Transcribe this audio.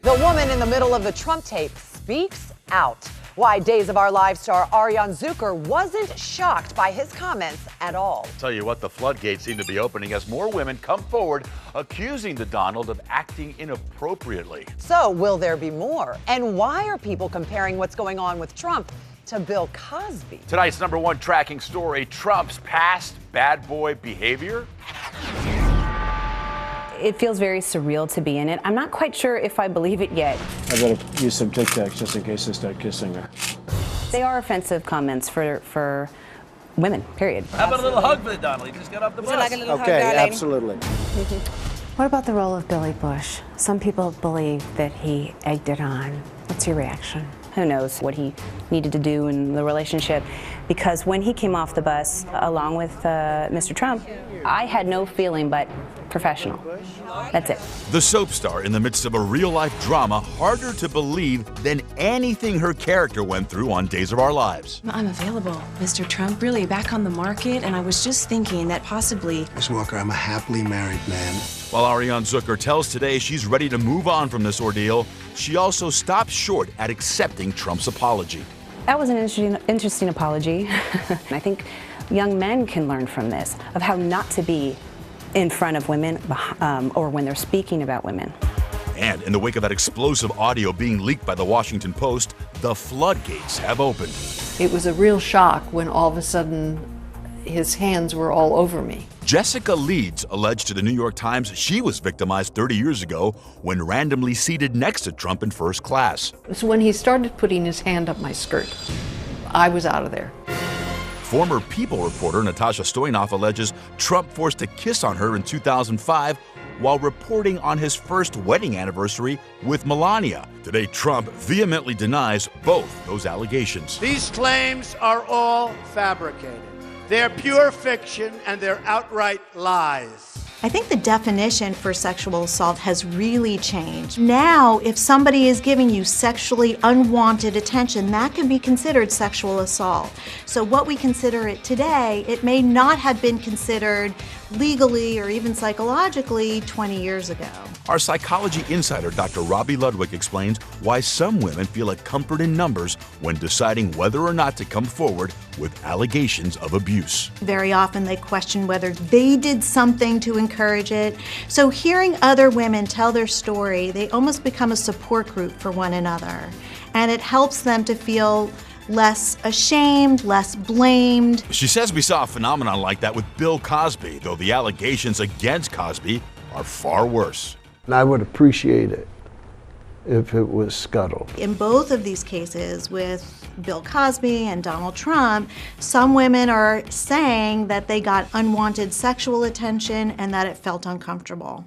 The woman in the middle of the Trump tape speaks out. Why Days of Our Lives star Ariane Zucker wasn't shocked by his comments at all. I'll tell you what, the floodgates seem to be opening as more women come forward accusing the Donald of acting inappropriately. So will there be more? And why are people comparing what's going on with Trump to Bill Cosby? Tonight's #1 tracking story, Trump's past bad boy behavior. It feels very surreal to be in it. I'm not quite sure if I believe it yet. I better use some Tic Tacs just in case I start kissing her. They are offensive comments for women, period. How about a little hug for the Donald? He just got off the bus. Like a little Okay, hug, absolutely. What about the role of Billy Bush? Some people believe that he egged it on. What's your reaction? Who knows what he needed to do in the relationship? Because when he came off the bus, along with Mr. Trump, I had no feeling but professional. That's it. The soap star in the midst of a real-life drama harder to believe than anything her character went through on Days of Our Lives. I'm available, Mr. Trump, really back on the market, and I was just thinking that possibly... Miss Walker, I'm a happily married man. While Ariane Zucker tells Today she's ready to move on from this ordeal, she also stops short at accepting Trump's apology. That was an interesting apology. I think young men can learn from this, of how not to be in front of women or when they're speaking about women. And in the wake of that explosive audio being leaked by the Washington Post, the floodgates have opened. It was a real shock when all of a sudden his hands were all over me. Jessica Leeds alleged to the New York Times she was victimized 30 years ago when randomly seated next to Trump in first class. So when he started putting his hand up my skirt, I was out of there. Former People reporter Natasha Stoynoff alleges Trump forced a kiss on her in 2005 while reporting on his first wedding anniversary with Melania. Today, Trump vehemently denies both those allegations. These claims are all fabricated. They're pure fiction and they're outright lies. I think the definition for sexual assault has really changed. Now, if somebody is giving you sexually unwanted attention, that can be considered sexual assault. So what we consider it today, it may not have been considered legally or even psychologically 20 years ago. Our psychology insider, Dr. Robi Ludwig, explains why some women feel a comfort in numbers when deciding whether or not to come forward with allegations of abuse. Very often they question whether they did something to encourage it. So hearing other women tell their story, they almost become a support group for one another. And it helps them to feel less ashamed, less blamed. She says we saw a phenomenon like that with Bill Cosby, though the allegations against Cosby are far worse. And I would appreciate it if it was scuttled. In both of these cases with Bill Cosby and Donald Trump, some women are saying that they got unwanted sexual attention and that it felt uncomfortable.